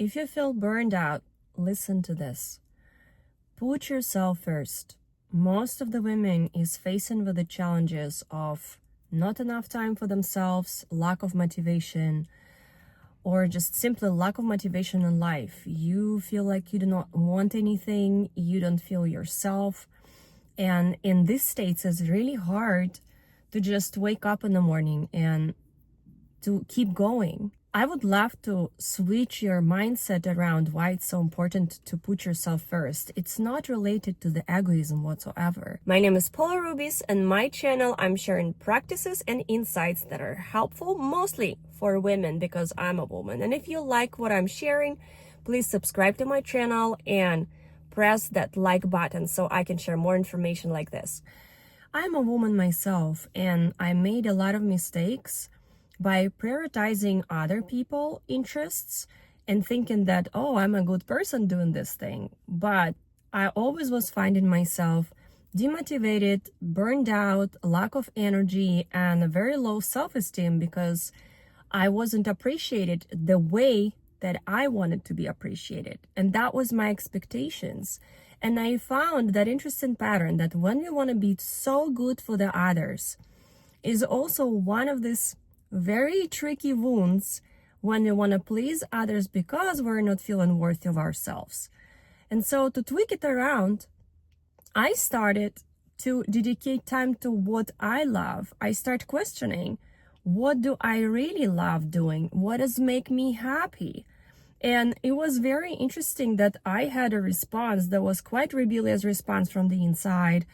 If you feel burned out, listen to this. Put yourself first. Most of the women is facing with the challenges of not enough time for themselves, lack of motivation, or just simply lack of motivation in life. You feel like you do not want anything, you don't feel yourself. And in these states, it's really hard to just wake up in the morning and to keep going. I would love to switch your mindset around why it's so important to put yourself first. It's not related to the egoism whatsoever. My name is Paula Rubis, and my channel, I'm sharing practices and insights that are helpful mostly for women because I'm a woman. And if you like what I'm sharing, please subscribe to my channel and press that like button so I can share more information like this. I'm a woman myself, and I made a lot of mistakes by prioritizing other people's interests and thinking that, oh, I'm a good person doing this thing. But I always was finding myself demotivated, burned out, lack of energy, and a very low self-esteem because I wasn't appreciated the way that I wanted to be appreciated. And that was my expectations. And I found that interesting pattern that when we want to be so good for the others is also one of these very tricky wounds when we want to please others because we're not feeling worthy of ourselves. And so to tweak it around, I started to dedicate time to what I love. I start questioning, what do I really love doing? What does make me happy? And it was very interesting that I had a response that was quite rebellious response from the inside,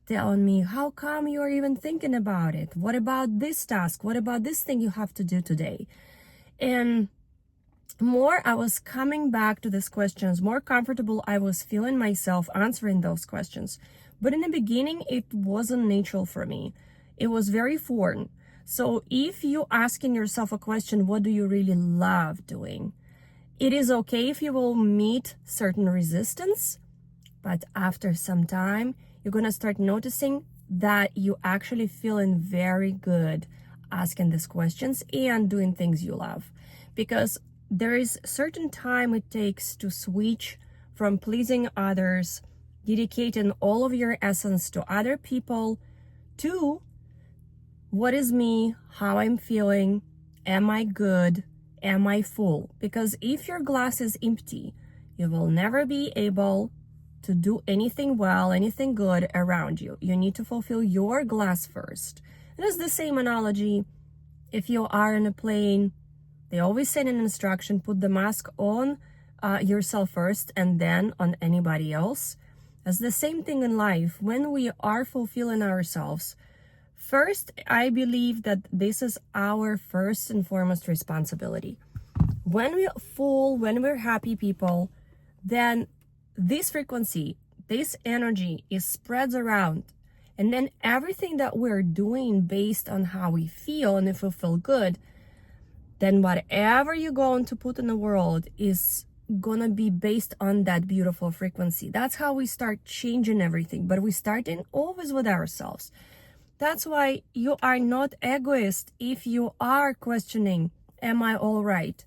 telling me, how come you're even thinking about it? What about this task? What about this thing you have to do today? And more I was coming back to these questions, more comfortable I was feeling myself answering those questions. But in the beginning, it wasn't natural for me. It was very foreign. So if you're asking yourself a question, what do you really love doing? It is okay if you will meet certain resistance, but after some time, you're going to start noticing that you actually feeling very good asking these questions and doing things you love. Because there is certain time it takes to switch from pleasing others, dedicating all of your essence to other people, to what is me, how I'm feeling, am I good, am I full? Because if your glass is empty, you will never be able to do anything well, anything good around you. You need to fulfill your glass first. And it's the same analogy. If you are in a plane, they always say in an instruction, put the mask on yourself first and then on anybody else. It's the same thing in life. When we are fulfilling ourselves, first, I believe that this is our first and foremost responsibility. When we're full, when we're happy people, then this frequency, this energy is spreads around. And then everything that we're doing based on how we feel, and if we feel good, then whatever you're going to put in the world is gonna be based on that beautiful frequency. That's how we start changing everything. But we start in always with ourselves. That's why you are not egoist if you are questioning, am I all right?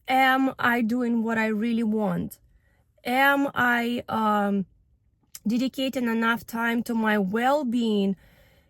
Am I doing what I really want? Am I dedicating enough time to my well-being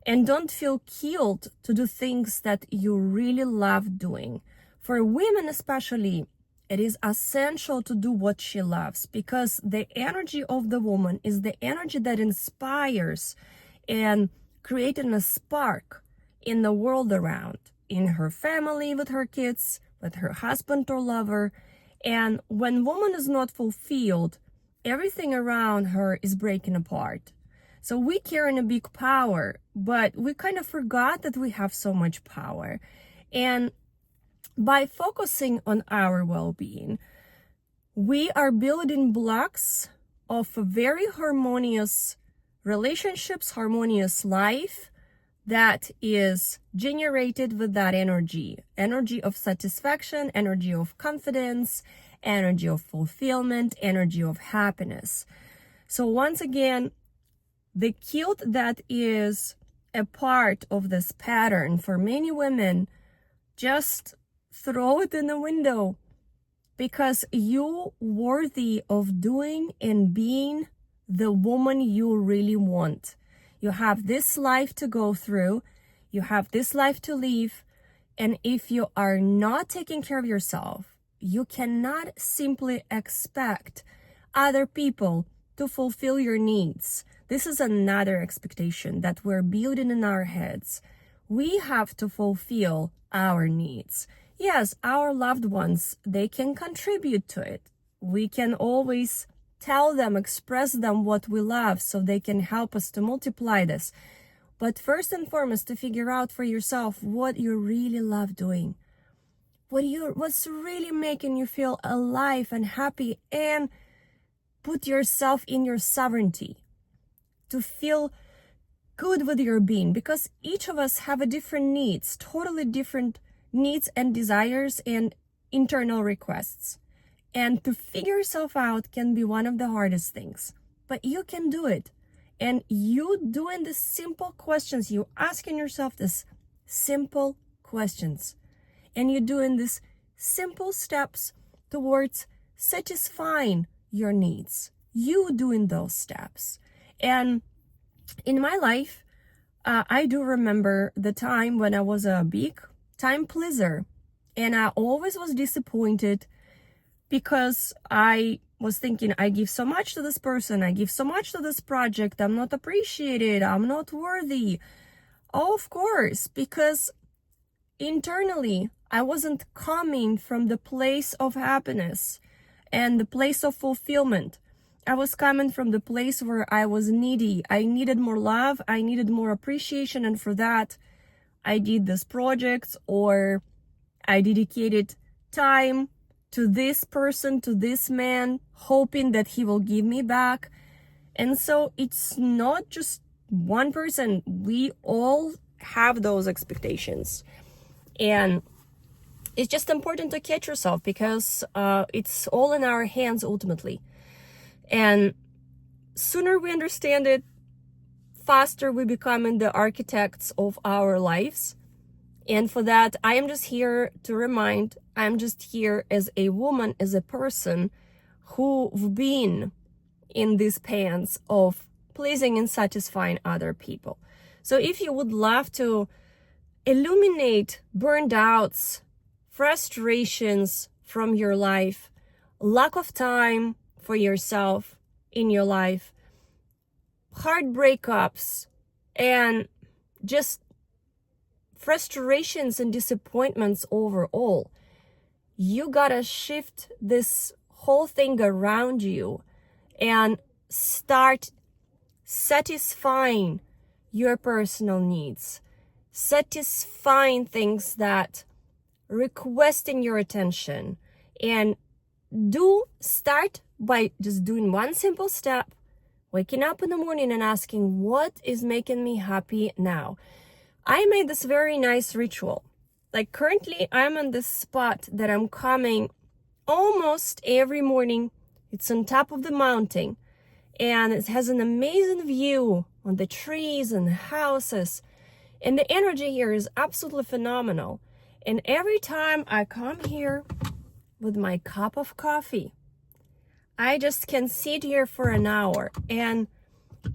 and don't feel killed to do things that you really love doing? For women especially, it is essential to do what she loves because the energy of the woman is the energy that inspires and creating a spark in the world around, in her family, with her kids, with her husband or lover. And when woman is not fulfilled, everything around her is breaking apart. So we carry a big power, but we kind of forgot that we have so much power. And by focusing on our well-being, we are building blocks of a very harmonious relationships, harmonious life that is generated with that energy of satisfaction, energy of confidence, energy of fulfillment, energy of happiness. So once again, the guilt that is a part of this pattern for many women, just throw it in the window. because you worthy of doing and being the woman you really want. You have this life to go through. You have this life to live. And if you are not taking care of yourself, you cannot simply expect other people to fulfill your needs. This is another expectation that we're building in our heads. We have to fulfill our needs. Yes, our loved ones, they can contribute to it. We can always tell them, express them what we love so they can help us to multiply this. But first and foremost, to figure out for yourself what you really love doing. What's really making you feel alive and happy, and put yourself in your sovereignty to feel good with your being, because each of us have a different needs, totally different needs and desires and internal requests. And to figure yourself out can be one of the hardest things, but you can do it. And you doing the simple questions, you asking yourself this simple questions, and you're doing these simple steps towards satisfying your needs. You doing those steps. And in my life, I do remember the time when I was a big time pleaser, and I always was disappointed because I was thinking, I give so much to this person, I give so much to this project, I'm not appreciated, I'm not worthy. Of course, because internally, I wasn't coming from the place of happiness and the place of fulfillment. I was coming from the place where I was needy. I needed more love, I needed more appreciation, and for that, I did this project, or I dedicated time to this person, to this man, hoping that he will give me back. And so it's not just one person. We all have those expectations. And it's just important to catch yourself, because it's all in our hands ultimately. And sooner we understand it, faster we become the architects of our lives. And for that, I am just here to remind, I'm just here as a woman, as a person who've been in these pants of pleasing and satisfying other people. So if you would love to illuminate burned outs, frustrations from your life, lack of time for yourself in your life, heart breakups, and just frustrations and disappointments overall, you gotta shift this whole thing around you and start satisfying your personal needs, satisfying things that requesting your attention. And start by just doing one simple step, waking up in the morning and asking, what is making me happy now? I made this very nice ritual. Like currently I'm on this spot that I'm coming almost every morning. It's on top of the mountain, and it has an amazing view on the trees and the houses. And the energy here is absolutely phenomenal. And every time I come here with my cup of coffee, I just can sit here for an hour, and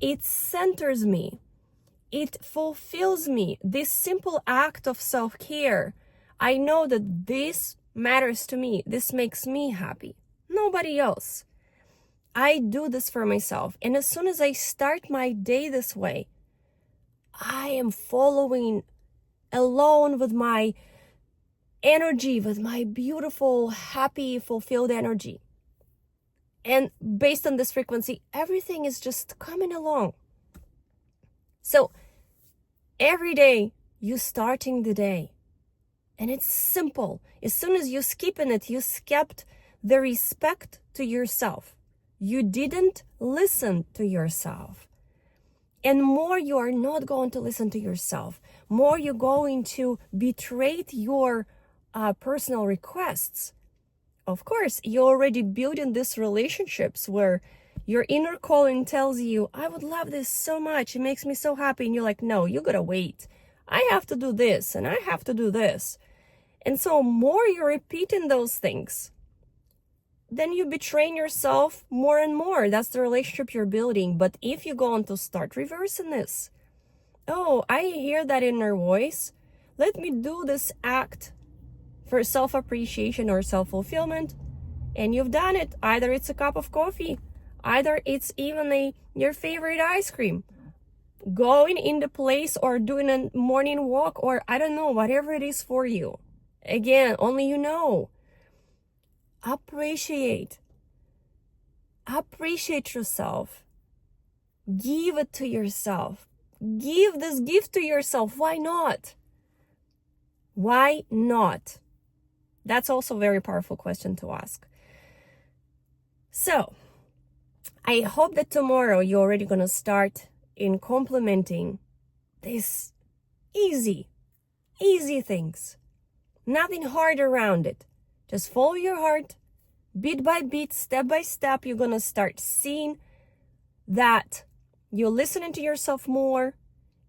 it centers me. It fulfills me. This simple act of self-care. I know that this matters to me. This makes me happy. Nobody else. I do this for myself. And as soon as I start my day this way, I am following alone with my energy, with my beautiful, happy, fulfilled energy. And based on this frequency, everything is just coming along. So every day you starting the day, and it's simple. As soon as you skip in it, you skipped the respect to yourself. You didn't listen to yourself. And more you are not going to listen to yourself, more you're going to betray your personal requests. Of course, you're already building these relationships where your inner calling tells you, I would love this so much, it makes me so happy. And you're like, no, you gotta wait. I have to do this and I have to do this. And so more you're repeating those things, then you betraying yourself more and more. That's the relationship you're building. But if you go on to start reversing this, oh, I hear that inner voice. Let me do this act for self-appreciation or self-fulfillment. And you've done it. Either it's a cup of coffee, either it's even your favorite ice cream, going in the place or doing a morning walk, or I don't know, whatever it is for you. Again, only you know. Appreciate yourself. Give it to yourself. Give this gift to yourself. Why not? Why not? That's also a very powerful question to ask. So, I hope that tomorrow you're already going to start in implementing these easy things. Nothing hard around it. Just follow your heart, bit by bit, step by step. You're going to start seeing that you're listening to yourself more,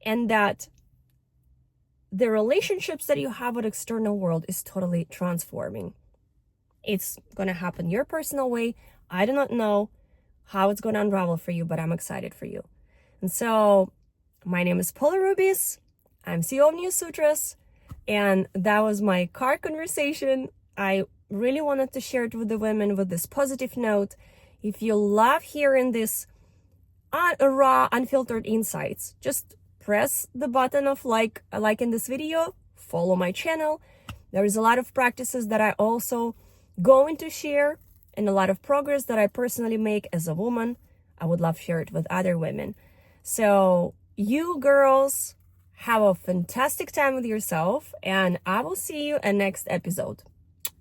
and that the relationships that you have with the external world is totally transforming. It's going to happen your personal way. I do not know how it's going to unravel for you, but I'm excited for you. And so my name is Paula Rubis. I'm CEO of New Sutras, and that was my car conversation. I really wanted to share it with the women with this positive note. If you love hearing this raw, unfiltered insights, just press the button of like in this video, follow my channel. There is a lot of practices that I also going to share, and a lot of progress that I personally make as a woman. I would love to share it with other women. So you girls have a fantastic time with yourself, and I will see you in next episode.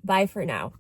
Bye for now.